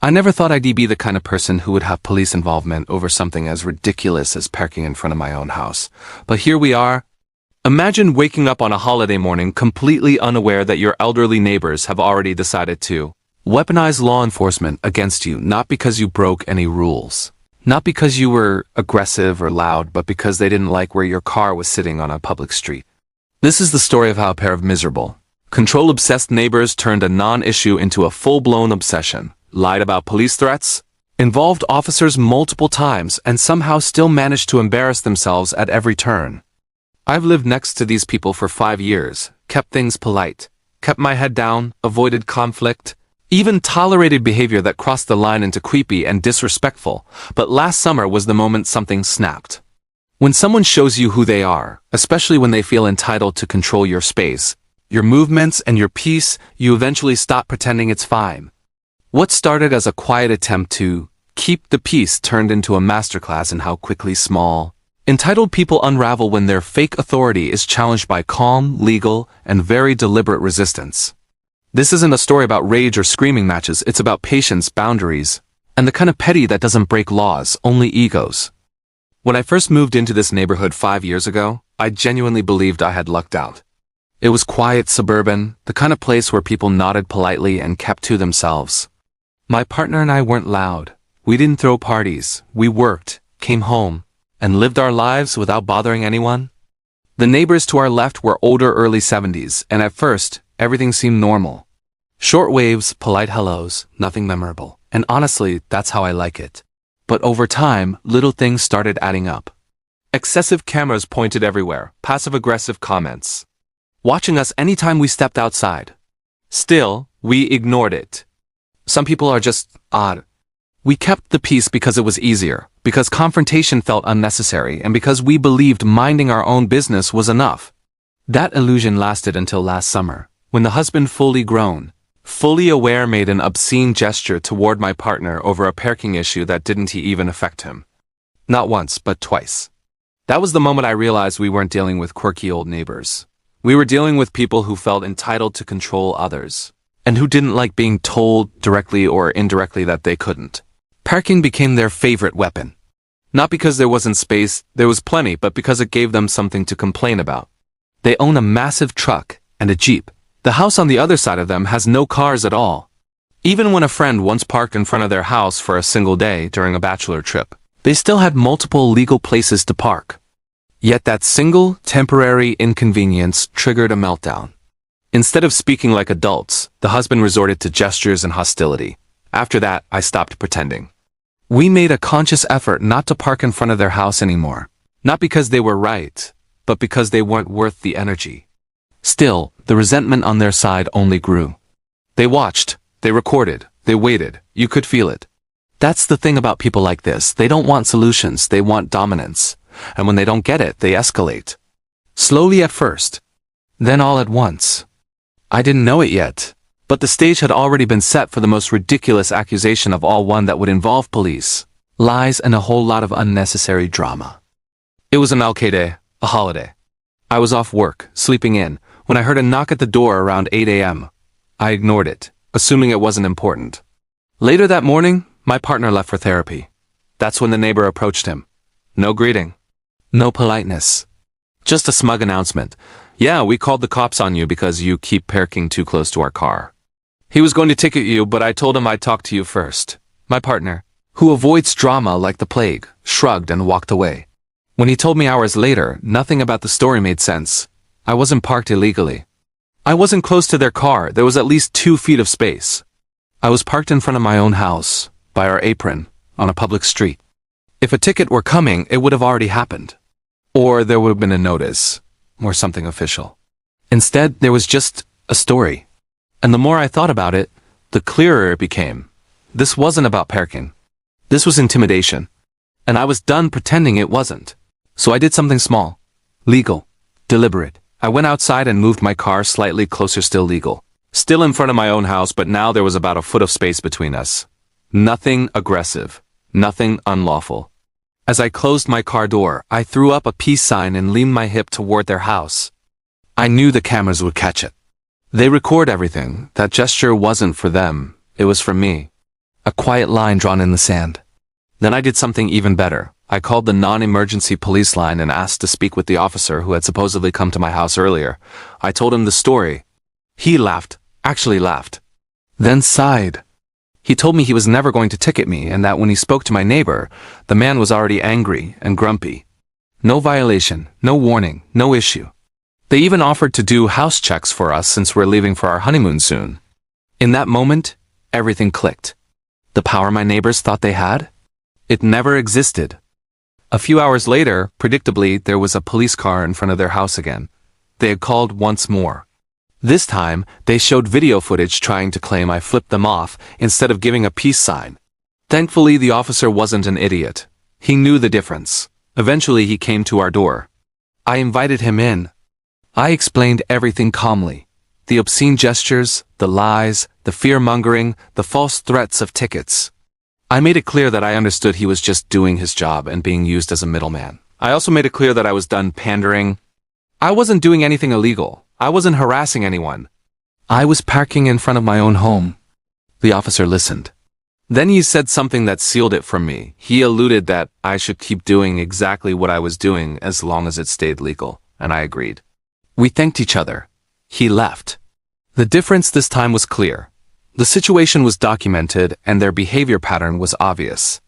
I never thought I'd be the kind of person who would have police involvement over something as ridiculous as parking in front of my own house. But here we are. Imagine waking up on a holiday morning completely unaware that your elderly neighbors have already decided to weaponize law enforcement against you, not because you broke any rules. Not because you were aggressive or loud, but because they didn't like where your car was sitting on a public street. This is the story of how a pair of miserable, control-obsessed neighbors turned a non-issue into a full-blown obsession, lied about police threats, involved officers multiple times, and somehow still managed to embarrass themselves at every turn. I've lived next to these people for 5 years, kept things polite, kept my head down, avoided conflict, even tolerated behavior that crossed the line into creepy and disrespectful, but last summer was the moment something snapped. When someone shows you who they are, especially when they feel entitled to control your space, your movements and your peace, you eventually stop pretending it's fine. What started as a quiet attempt to keep the peace turned into a masterclass in how quickly small, entitled people unravel when their fake authority is challenged by calm, legal, and very deliberate resistance. This isn't a story about rage or screaming matches, it's about patience, boundaries, and the kind of petty that doesn't break laws, only egos. When I first moved into this neighborhood 5 years ago, I genuinely believed I had lucked out. It was quiet, suburban, the kind of place where people nodded politely and kept to themselves. My partner and I weren't loud. We didn't throw parties. We worked, came home, and lived our lives without bothering anyone. The neighbors to our left were older, early 70s, and at first, everything seemed normal. Short waves, polite hellos, nothing memorable. And honestly, that's how I like it. But over time, little things started adding up. Excessive cameras pointed everywhere, passive-aggressive comments, watching us anytime we stepped outside. Still, we ignored it. Some people are just odd. We kept the peace because it was easier, because confrontation felt unnecessary, and because we believed minding our own business was enough. That illusion lasted until last summer, when the husband, fully grown, fully aware, made an obscene gesture toward my partner over a parking issue that didn't even affect him. Not once, but twice. That was the moment I realized we weren't dealing with quirky old neighbors. We were dealing with people who felt entitled to control others, and who didn't like being told directly or indirectly that they couldn't. Parking became their favorite weapon. Not because there wasn't space, there was plenty, but because it gave them something to complain about. They own a massive truck and a Jeep. The house on the other side of them has no cars at all. Even when a friend once parked in front of their house for a single day during a bachelor trip, they still had multiple legal places to park. Yet that single, temporary inconvenience triggered a meltdown. Instead of speaking like adults, the husband resorted to gestures and hostility. After that, I stopped pretending. We made a conscious effort not to park in front of their house anymore. Not because they were right, but because they weren't worth the energy. Still, the resentment on their side only grew. They watched, they recorded, they waited. You could feel it. That's the thing about people like this. They don't want solutions, they want dominance. And when they don't get it, they escalate. Slowly at first, then all at once. I didn't know it yet, but the stage had already been set for the most ridiculous accusation of all, one that would involve police, lies, and a whole lot of unnecessary drama. It was an alcalde, a holiday. I was off work, sleeping in, when I heard a knock at the door around 8 a.m. I ignored it, assuming it wasn't important. Later that morning, my partner left for therapy. That's when the neighbor approached him. No greeting. No politeness. Just a smug announcement. Yeah, we called the cops on you because you keep parking too close to our car. He was going to ticket you, but I told him I'd talk to you first. My partner, who avoids drama like the plague, shrugged and walked away. When he told me hours later, nothing about the story made sense. I wasn't parked illegally. I wasn't close to their car. There was at least 2 feet of space. I was parked in front of my own house, by our apron, on a public street. If a ticket were coming, it would have already happened. Or there would have been a notice, or something official. Instead, there was just a story. And the more I thought about it, the clearer it became. This wasn't about parking. This was intimidation. And I was done pretending it wasn't. So I did something small, legal, deliberate. I went outside and moved my car slightly closer, still legal. Still in front of my own house, but now there was about a foot of space between us. Nothing aggressive, nothing unlawful. As I closed my car door, I threw up a peace sign and leaned my hip toward their house. I knew the cameras would catch it. They record everything. That gesture wasn't for them, it was for me. A quiet line drawn in the sand. Then I did something even better. I called the non-emergency police line and asked to speak with the officer who had supposedly come to my house earlier. I told him the story. He laughed, actually laughed. Then sighed. He told me he was never going to ticket me and that when he spoke to my neighbor, the man was already angry and grumpy. No violation, no warning, no issue. They even offered to do house checks for us since we're leaving for our honeymoon soon. In that moment, everything clicked. The power my neighbors thought they had? It never existed. A few hours later, predictably, there was a police car in front of their house again. They had called once more. This time, they showed video footage trying to claim I flipped them off instead of giving a peace sign. Thankfully, the officer wasn't an idiot. He knew the difference. Eventually, he came to our door. I invited him in. I explained everything calmly. The obscene gestures, the lies, the fear-mongering, the false threats of tickets. I made it clear that I understood he was just doing his job and being used as a middleman. I also made it clear that I was done pandering. I wasn't doing anything illegal. I wasn't harassing anyone. I was parking in front of my own home. The officer listened. Then he said something that sealed it for me. He alluded that I should keep doing exactly what I was doing as long as it stayed legal, and I agreed. We thanked each other. He left. The difference this time was clear. The situation was documented and their behavior pattern was obvious.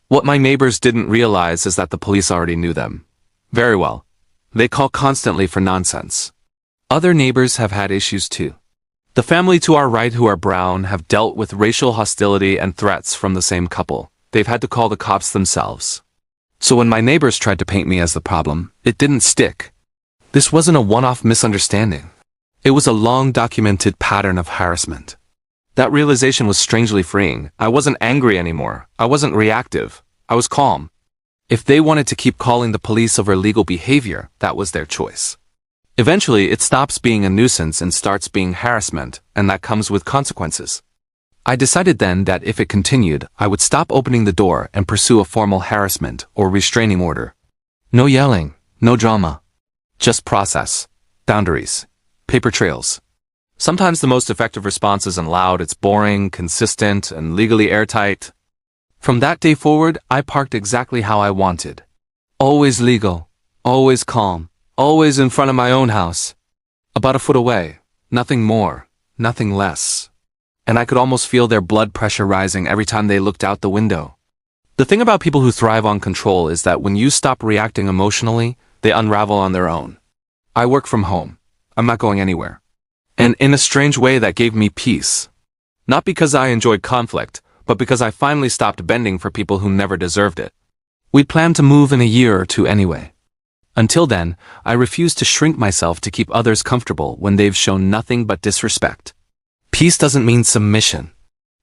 What my neighbors didn't realize is that the police already knew them. Very well. They call constantly for nonsense. Other neighbors have had issues too. The family to our right who are brown have dealt with racial hostility and threats from the same couple. They've had to call the cops themselves. So when my neighbors tried to paint me as the problem, it didn't stick. This wasn't a one-off misunderstanding. It was a long-documented pattern of harassment. That realization was strangely freeing. I wasn't angry anymore. I wasn't reactive. I was calm. If they wanted to keep calling the police over illegal behavior, that was their choice. Eventually, it stops being a nuisance and starts being harassment, and that comes with consequences. I decided then that if it continued, I would stop opening the door and pursue a formal harassment or restraining order. No yelling, no drama. Just process, boundaries, paper trails. Sometimes the most effective response isn't loud, it's boring, consistent, and legally airtight. From that day forward, I parked exactly how I wanted. Always legal, always calm, always in front of my own house. About a foot away, nothing more, nothing less. And I could almost feel their blood pressure rising every time they looked out the window. The thing about people who thrive on control is that when you stop reacting emotionally, they unravel on their own. I work from home. I'm not going anywhere. And in a strange way that gave me peace. Not because I enjoyed conflict, but because I finally stopped bending for people who never deserved it. We planned to move in a year or two anyway. Until then, I refused to shrink myself to keep others comfortable when they've shown nothing but disrespect. Peace doesn't mean submission.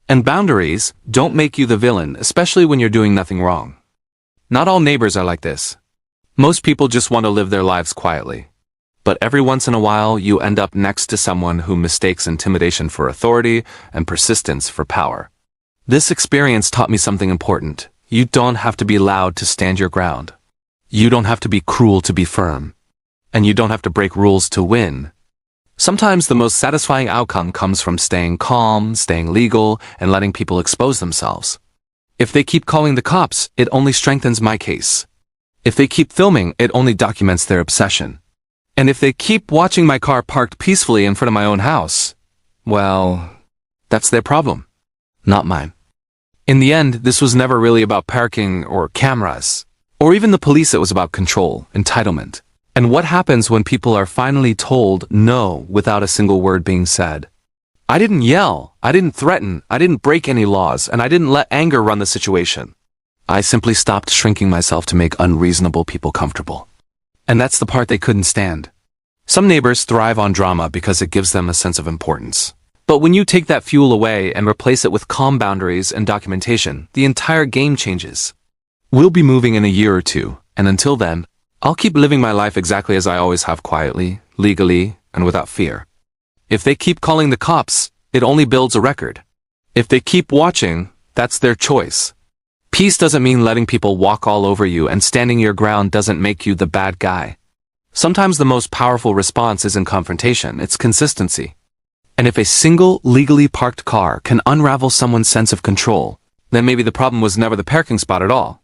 And boundaries don't make you the villain, especially when you're doing nothing wrong. Not all neighbors are like this. Most people just want to live their lives quietly. But every once in a while, you end up next to someone who mistakes intimidation for authority and persistence for power. This experience taught me something important. You don't have to be loud to stand your ground. You don't have to be cruel to be firm. And you don't have to break rules to win. Sometimes the most satisfying outcome comes from staying calm, staying legal, and letting people expose themselves. If they keep calling the cops, it only strengthens my case. If they keep filming, it only documents their obsession. And if they keep watching my car parked peacefully in front of my own house, well, that's their problem, not mine. In the end, this was never really about parking or cameras, or even the police. It was about control, entitlement, and what happens when people are finally told no without a single word being said. I didn't yell, I didn't threaten, I didn't break any laws, and I didn't let anger run the situation. I simply stopped shrinking myself to make unreasonable people comfortable. And that's the part they couldn't stand. Some neighbors thrive on drama because it gives them a sense of importance. But when you take that fuel away and replace it with calm boundaries and documentation, the entire game changes. We'll be moving in a year or two, and until then, I'll keep living my life exactly as I always have, quietly, legally, and without fear. If they keep calling the cops, it only builds a record. If they keep watching, that's their choice. Peace doesn't mean letting people walk all over you, and standing your ground doesn't make you the bad guy. Sometimes the most powerful response isn't confrontation, it's consistency. And if a single legally parked car can unravel someone's sense of control, then maybe the problem was never the parking spot at all.